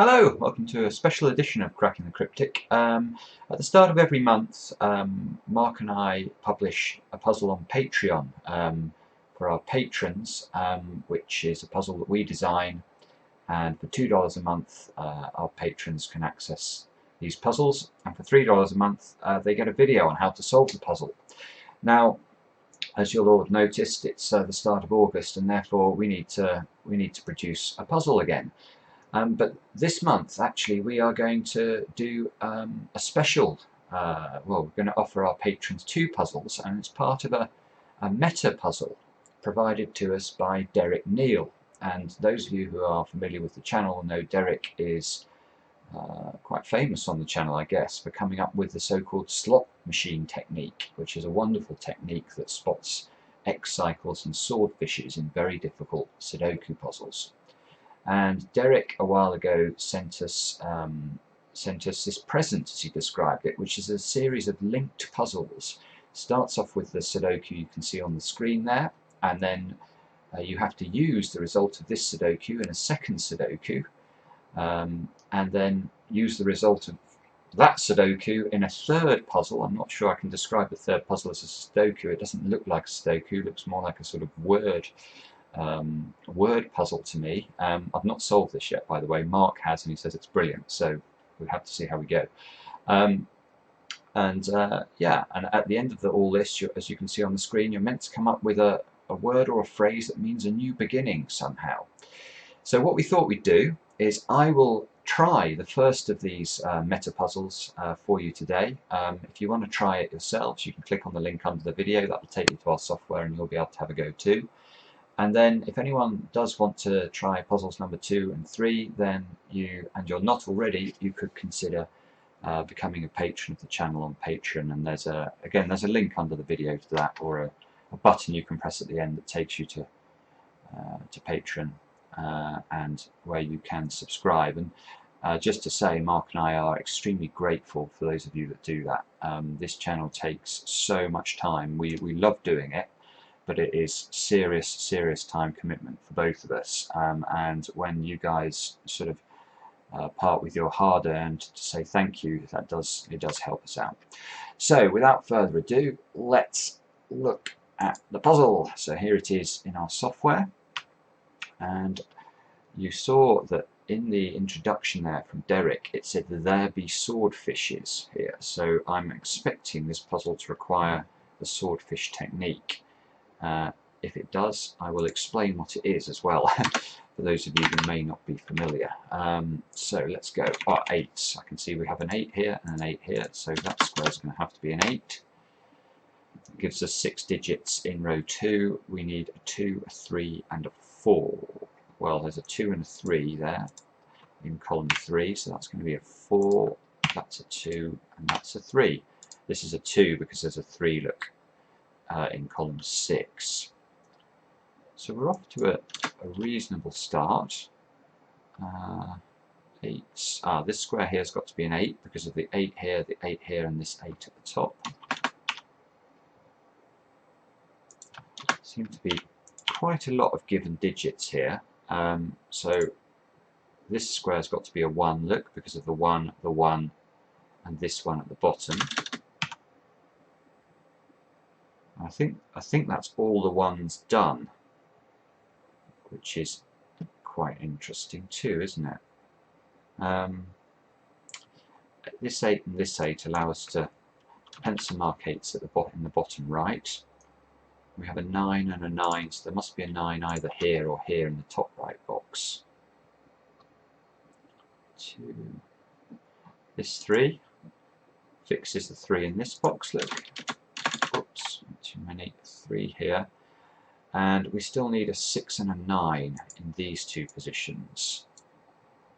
Hello, welcome to a special edition of Cracking the Cryptic. At the start of every month, Mark and I publish a puzzle on Patreon for our patrons, which is a puzzle that we design, and for $2 a month our patrons can access these puzzles, and for $3 a month they get a video on how to solve the puzzle. Now, as you'll all have noticed, it's the start of August, and therefore we need to produce a puzzle again. But this month, actually, we are going to do a special, well, we're going to offer our patrons two puzzles, and it's part of a meta puzzle provided to us by Derek Neal. And those of you who are familiar with the channel know Derek is quite famous on the channel, I guess, for coming up with the so-called slot machine technique, which is a wonderful technique that spots X cycles and swordfishes in very difficult Sudoku puzzles. And Derek a while ago sent us this present, as he described it, which is a series of linked puzzles. Starts off with the Sudoku you can see on the screen there, and then you have to use the result of this Sudoku in a second Sudoku, and then use the result of that Sudoku in a third puzzle. I'm not sure I can describe the third puzzle as a Sudoku. It doesn't look like a Sudoku, it looks more like a sort of word puzzle to me. I've not solved this yet, by the way. Mark has, and he says it's brilliant, so we'll have to see how we go. Yeah, and at the end of all this, as you can see on the screen, you're meant to come up with a word or a phrase that means a new beginning somehow. So what we thought we'd do is I will try the first of these meta puzzles for you today. If you want to try it yourselves, you can click on the link under the video. That will take you to our software and you'll be able to have a go too. And then if anyone does want to try puzzles number 2 and 3, then you're not already, you could consider becoming a patron of the channel on Patreon. And there's a link under the video to that, or a button you can press at the end that takes you to Patreon, and where you can subscribe. And just to say, Mark and I are extremely grateful for those of you that do that. This channel takes so much time. We love doing it, but it is serious time commitment for both of us, and when you guys sort of part with your hard-earned to say thank you, it does help us out. So without further ado, let's look at the puzzle. So here it is in our software, and you saw that in the introduction there from Derek it said there be swordfishes here, so I'm expecting this puzzle to require the swordfish technique. If it does, I will explain what it is as well, for those of you who may not be familiar. So let's go. Our 8s. I can see we have an 8 here and an 8 here, so that square is going to have to be an 8. It gives us 6 digits in row 2. We need a 2, a 3, and a 4. Well, there's a 2 and a 3 there in column 3, so that's going to be a 4, that's a 2, and that's a 3. This is a 2 because there's a 3, look, in column 6. So we're off to a reasonable start. 8. This square here has got to be an 8 because of the 8 here, and this 8 at the top. Seem to be quite a lot of given digits here. So this square has got to be a 1, look, because of the 1, and this one at the bottom. I think that's all the 1s done, which is quite interesting too, isn't it? This 8 and this 8 allow us to pencil mark 8s at in the bottom right. We have a 9 and a 9, so there must be a 9 either here or here in the top right box. 2. This 3 fixes the 3 in this box, look. Oops, too many. 3 here. And we still need a 6 and a 9 in these two positions.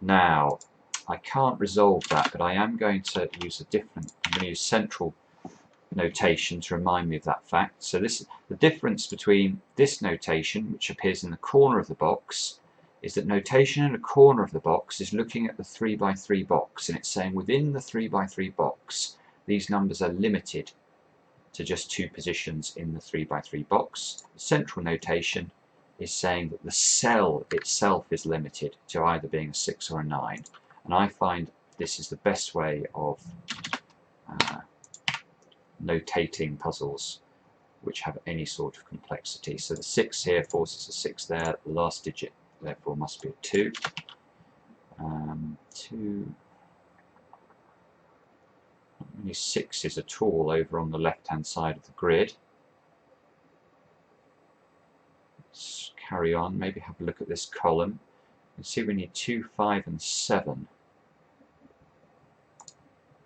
Now, I can't resolve that, but I am going to use I'm going to use central notation to remind me of that fact. So the difference between this notation, which appears in the corner of the box, is that notation in the corner of the box is looking at the 3x3 box, and it's saying within the 3x3 box, these numbers are limited to just 2 positions in the 3x3 box. The central notation is saying that the cell itself is limited to either being a 6 or a 9. And I find this is the best way of notating puzzles which have any sort of complexity. So the 6 here forces a 6 there, the last digit therefore must be a 2. 2, not many 6s at all over on the left hand side of the grid. Let's carry on, maybe have a look at this column. You can see we need 2, 5 and 7.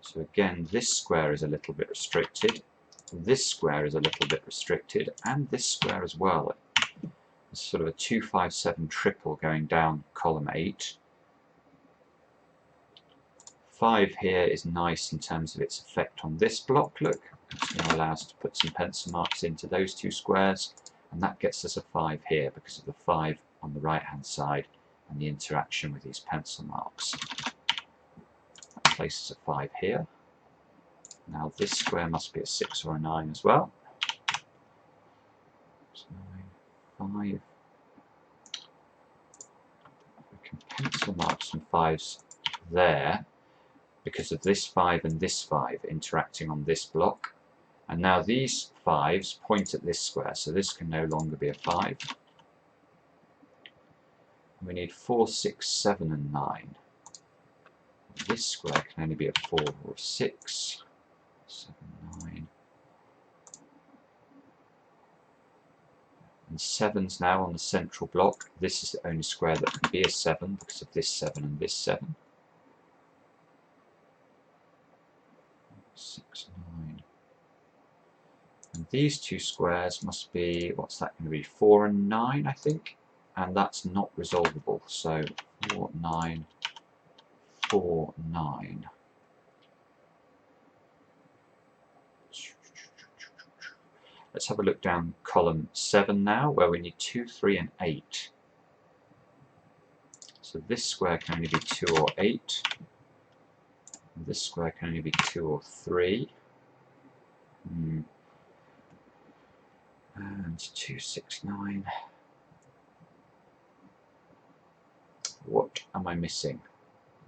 So again, this square is a little bit restricted, this square is a little bit restricted, and this square as well. It's sort of a 2, 5, 7 triple going down column 8. 5 here is nice in terms of its effect on this block, look. It's going to allow us to put some pencil marks into those two squares, and that gets us a 5 here because of the 5 on the right hand side and the interaction with these pencil marks. That places a 5 here. Now this square must be a 6 or a 9 as well. 9, 5. We can pencil mark some 5s there because of this 5 and this 5 interacting on this block. And now these 5s point at this square, so this can no longer be a 5. We need 4, 6, 7 and 9. This square can only be a 4 or a 6. 7, 9. And 7's now on the central block. This is the only square that can be a 7 because of this 7 and this 7. 6, 9. And these two squares must be, what's that going to be, 4 and 9, I think? And that's not resolvable. So 4, 9, 4, 9. Let's have a look down column 7 now, where we need 2, 3 and 8. So this square can only be 2 or 8. And this square can only be 2 or 3. And 2, 6, 9. What am I missing?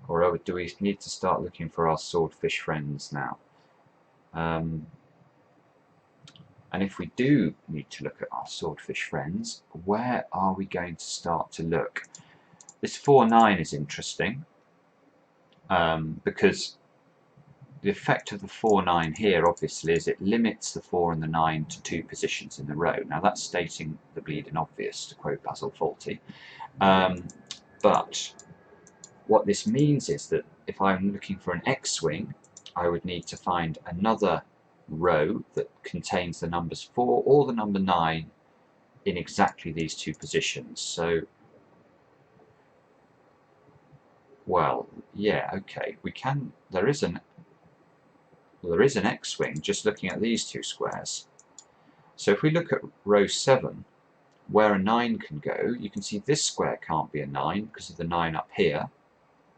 Or do we need to start looking for our swordfish friends now? And if we do need to look at our swordfish friends, where are we going to start to look? This 4, 9 is interesting because the effect of the 4, 9 here obviously is it limits the 4 and the 9 to 2 positions in the row. Now that's stating the bleeding obvious, to quote Basil Fawlty. But what this means is that if I'm looking for an X-swing, I would need to find another row that contains the numbers 4 or the number 9 in exactly these two positions. So, well, yeah, okay, we can. There is an X-swing just looking at these two squares. So if we look at row 7, where a 9 can go, you can see this square can't be a 9 because of the 9 up here.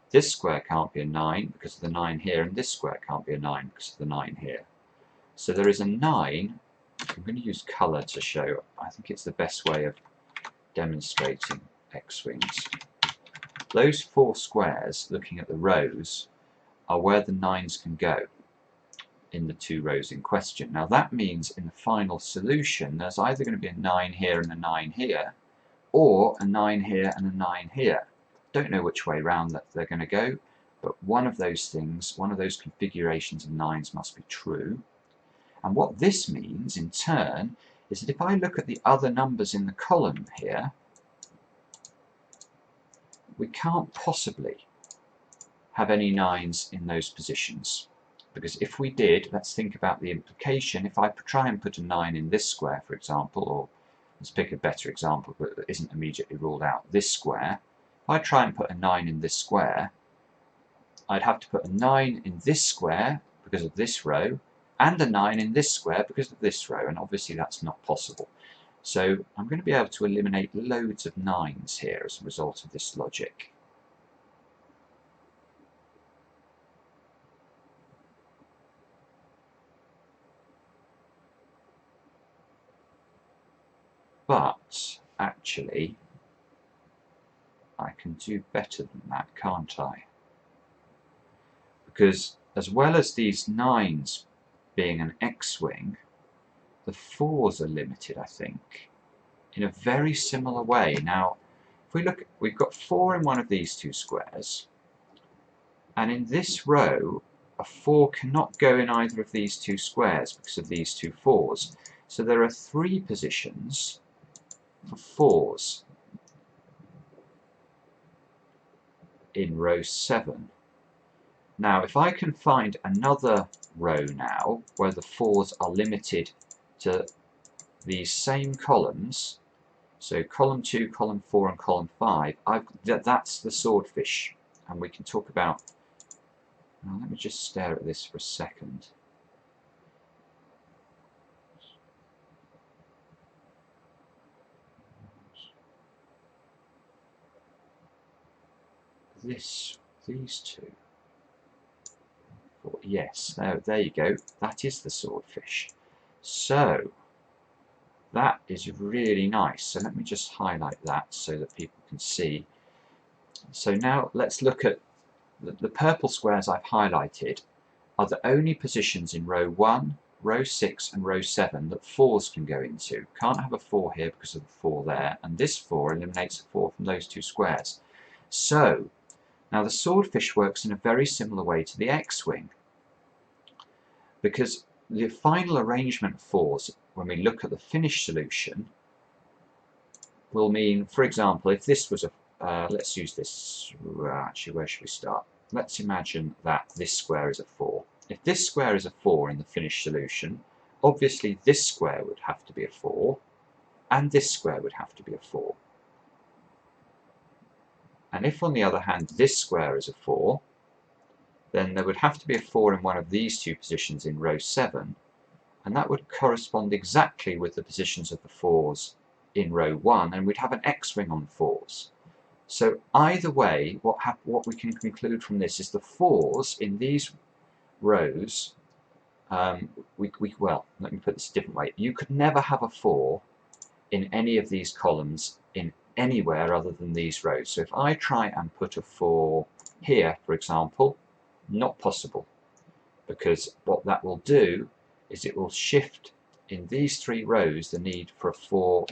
This square can't be a 9 because of the 9 here, and this square can't be a 9 because of the 9 here. So there is a 9. I'm going to use colour to show. I think it's the best way of demonstrating X-swings. Those 4 squares, looking at the rows, are where the 9s can go in the 2 rows in question. Now that means in the final solution there's either going to be a 9 here and a 9 here, or a 9 here and a 9 here. Don't know which way round that they're going to go, but one of those things, one of those configurations of 9s must be true. And what this means in turn is that if I look at the other numbers in the column here, we can't possibly have any 9s in those positions. Because if we did, let's think about the implication. If I try and put a 9 in this square, for example, or let's pick a better example but that isn't immediately ruled out, this square. If I try and put a 9 in this square, I'd have to put a 9 in this square because of this row, and a 9 in this square because of this row, and obviously that's not possible. So I'm going to be able to eliminate loads of 9s here as a result of this logic. But actually, I can do better than that, can't I? because as well as these 9s being an X-wing, the 4s are limited, I think, in a very similar way. Now, if we look, we've got 4 in one of these two squares, and in this row, a 4 cannot go in either of these two squares because of these two 4s. So there are 3 positions for 4s in row 7. Now, if I can find another row now where the 4s are limited to these same columns, so column 2, column 4 and column 5, that's the swordfish. And we can talk about, now let me just stare at this for a second. These two. Yes, there you go. That is the swordfish. So that is really nice. So let me just highlight that so that people can see. So now let's look at the purple squares I've highlighted are the only positions in row 1, row 6 and row 7 that 4s can go into. Can't have a 4 here because of the 4 there, and this 4 eliminates a 4 from those two squares. So now the swordfish works in a very similar way to the X-wing, because the final arrangement of 4s, when we look at the finished solution, will mean, for example, if this was a, let's use this, actually where should we start? Let's imagine that this square is a 4. If this square is a 4 in the finished solution, obviously this square would have to be a 4, and this square would have to be a 4. And if, on the other hand, this square is a 4, then there would have to be a 4 in one of these two positions in row 7, and that would correspond exactly with the positions of the 4s in row 1, and we'd have an X-wing on 4s. So either way, what we can conclude from this is the 4s in these rows, well, let me put this a different way. You could never have a 4 in any of these columns in anywhere other than these rows. So if I try and put a 4 here, for example, not possible, because what that will do is it will shift in these 3 rows the need for a 4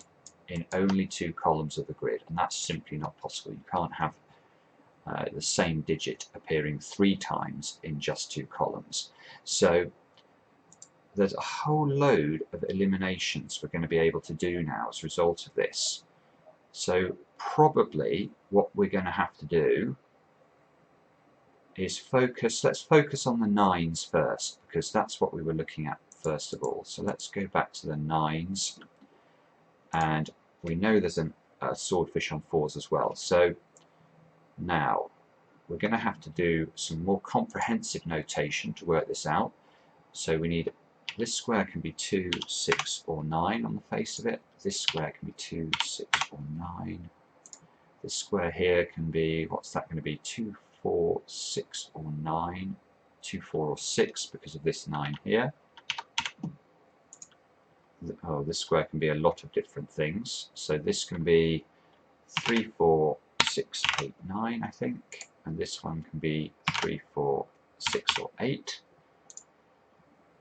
in only 2 columns of the grid, and that's simply not possible. You can't have the same digit appearing 3 times in just 2 columns. So there's a whole load of eliminations we're going to be able to do now as a result of this. So probably what we're going to have to do is let's focus on the 9s first, because that's what we were looking at first of all. So let's go back to the 9s, and we know there's a swordfish on 4s as well. So now we're going to have to do some more comprehensive notation to work this out. So we need, this square can be 2, 6 or 9 on the face of it. This square can be 2, 6 or 9. This square here can be, what's that going to be, 2, 4, 6 or 9. 2, 4 or 6 because of this 9 here. Oh, this square can be a lot of different things. So this can be 3, 4, 6, 8, 9, I think. And this one can be 3, 4, 6 or 8.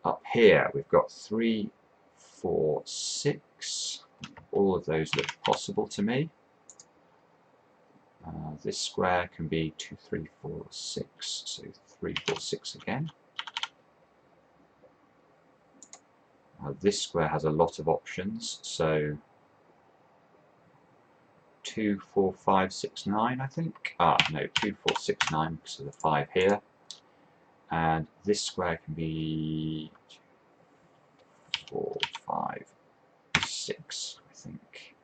Up here we've got 3, 4, 6. All of those look possible to me. This square can be 2, 3, 4, 6. So 3, 4, 6 again. This square has a lot of options, so 2, 4, 5, 6, 9, I think. No, 2, 4, 6, 9 because of the 5 here. And this square can be 4, 5, 6, I think.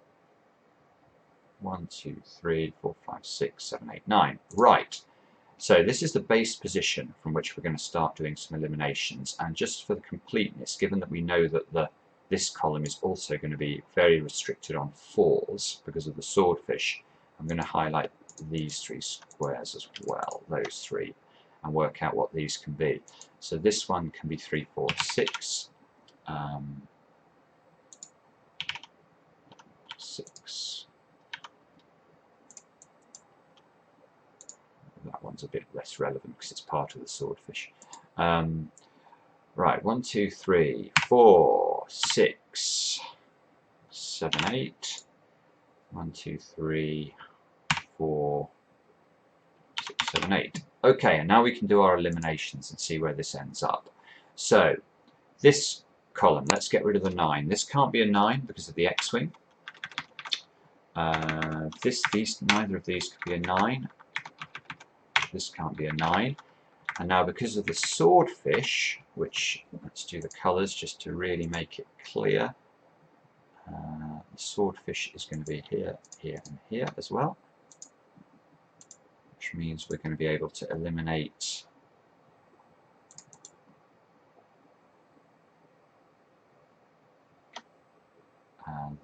1, 2, 3, 4, 5, 6, 7, 8, 9. Right. So this is the base position from which we're going to start doing some eliminations, and just for the completeness, given that we know that this column is also going to be very restricted on 4s because of the swordfish, I'm going to highlight these 3 squares as well, those 3, and work out what these can be. So this one can be 3, 4, 6, 6. That one one's a bit less relevant because it's part of the swordfish. Right, 1, 2, 3, 4, 6, 7, 8. 1, 2, 3, 4, 6, 7, 8. Okay, and now we can do our eliminations and see where this ends up. So, this column, let's get rid of the 9. This can't be a 9 because of the X-wing. Neither of these could be a 9. This can't be a 9. And now because of the swordfish, which, let's do the colours just to really make it clear. The swordfish is going to be here, here and here as well. Which means we're going to be able to eliminate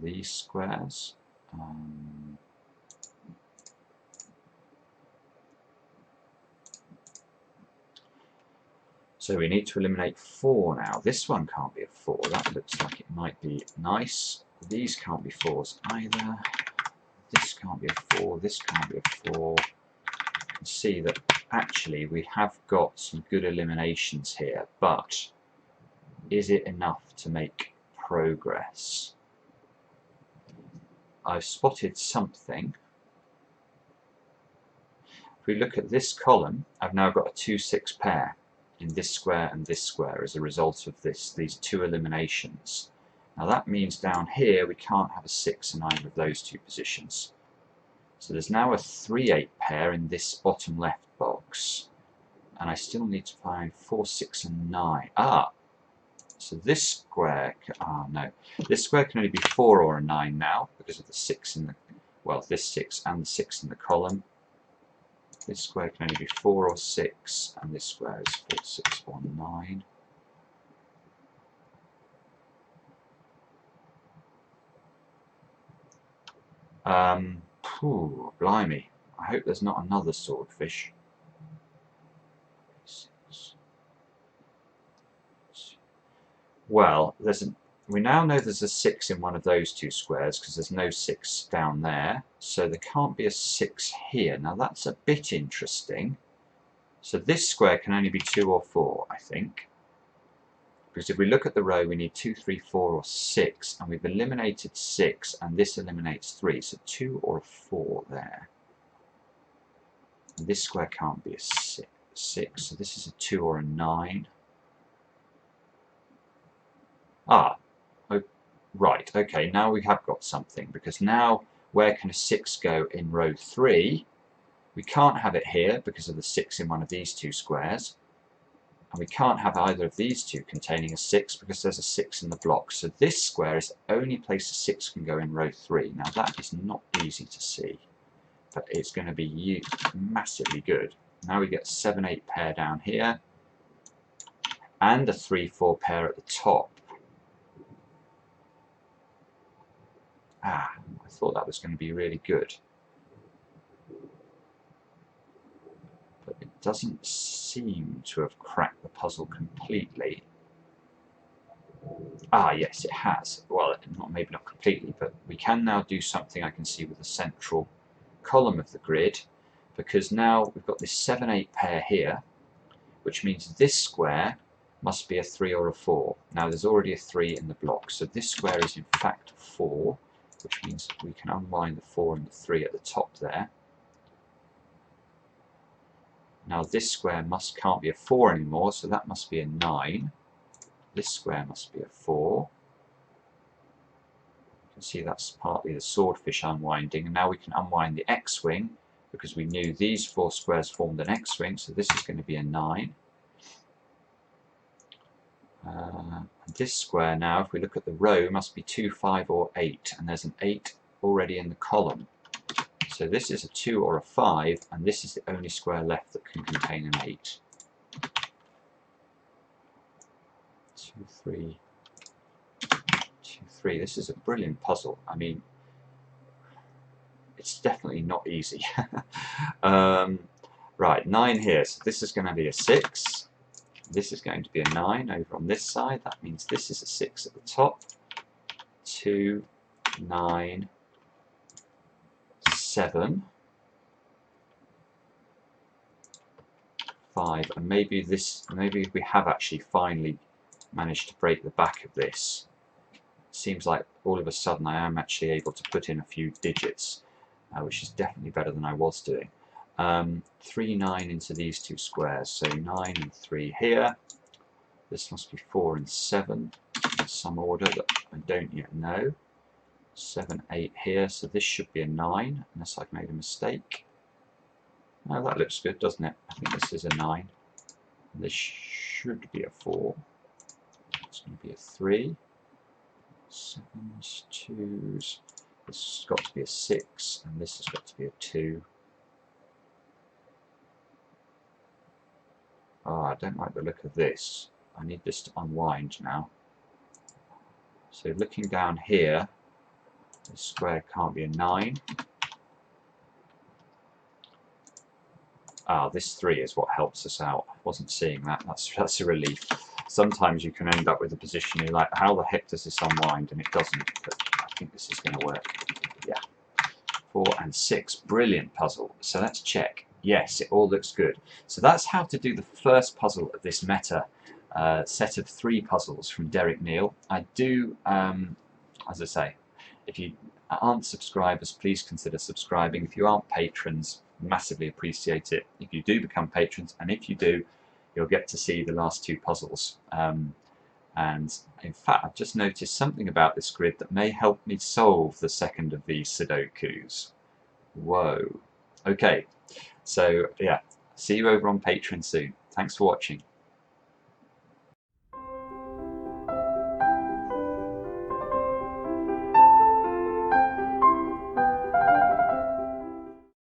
these squares. So we need to eliminate 4 now. This one can't be a 4. That looks like it might be nice. These can't be 4s either. This can't be a 4. This can't be a 4. You can see that actually we have got some good eliminations here, but is it enough to make progress? I've spotted something. If we look at this column, I've now got a 2-6 pair in this square and this square as a result of these 2 eliminations. Now that means down here we can't have a 6 in either of those 2 positions. So there's now a 3-8 pair in this bottom left box, and I still need to find 4, 6 and 9. So this square, no, this square can only be 4 or a 9 now because of the 6 in the, well, this 6 and the 6 in the column. This square can only be 4 or 6, and this square is 4, 6, 1, 9. Blimey. I hope there's not another swordfish. 6. Well, we now know there's a 6 in one of those 2 squares because there's no 6 down there, so there can't be a 6 here. Now that's a bit interesting. So this square can only be 2 or 4, I think, because if we look at the row we need 2, 3, 4 or 6, and we've eliminated 6 and this eliminates 3, so 2 or a 4 there. And this square can't be a 6, so this is a 2 or a 9. Right, okay, now we have got something, because now where can a 6 go in row 3? We can't have it here because of the 6 in one of these 2 squares, and we can't have either of these 2 containing a 6 because there's a 6 in the block. So this square is the only place a 6 can go in row 3. Now that is not easy to see, but it's going to be massively good. Now we get a 7-8 pair down here, and a 3-4 pair at the top. I thought that was going to be really good. But it doesn't seem to have cracked the puzzle completely. Yes, it has. Well, maybe not completely, but we can now do something I can see with the central column of the grid, because now we've got this 7-8 pair here, which means this square must be a 3 or a 4. Now there's already a 3 in the block, so this square is in fact 4, which means we can unwind the 4 and the 3 at the top there. Now this square can't be a 4 anymore, so that must be a 9. This square must be a 4. You can see that's partly the swordfish unwinding, and now we can unwind the X-wing, because we knew these 4 squares formed an X-wing, so this is going to be a 9. This square now, if we look at the row, must be 2, 5 or 8, and there's an 8 already in the column. So this is a 2 or a 5, and this is the only square left that can contain an 8. 2, 3, 2, 3. This is a brilliant puzzle. I mean, it's definitely not easy. Right, 9 here, so this is going to be a 6. This is going to be a 9 over on this side. That means this is a 6 at the top. 2, 9, 7. 5, and maybe we have actually finally managed to break the back of this. Seems like all of a sudden I am actually able to put in a few digits, which is definitely better than I was doing. 3, 9 into these two squares, so 9 and 3 here. This must be 4 and 7 in some order that I don't yet know. 7, 8 here, so this should be a 9, unless I've made a mistake. No, that looks good, doesn't it? I think this is a 9. This should be a 4. It's going to be a 3. 7s, 2s. This has got to be a 6, and this has got to be a 2. Oh, I don't like the look of this. I need this to unwind now. So looking down here, this square can't be a 9. Ah, this 3 is what helps us out. I wasn't seeing that. That's a relief. Sometimes you can end up with a position you're like, how the heck does this unwind? And it doesn't. But I think this is going to work. Yeah. 4 and 6. Brilliant puzzle. So let's check. Yes, it all looks good. So that's how to do the first puzzle of this meta set of 3 puzzles from Derek Neal. I do, as I say, if you aren't subscribers, please consider subscribing. If you aren't patrons, massively appreciate it. If you do become patrons, and if you do, you'll get to see the last 2 puzzles. And in fact, I've just noticed something about this grid that may help me solve the second of these Sudokus. Whoa. Okay, so yeah, see you over on Patreon soon. Thanks for watching.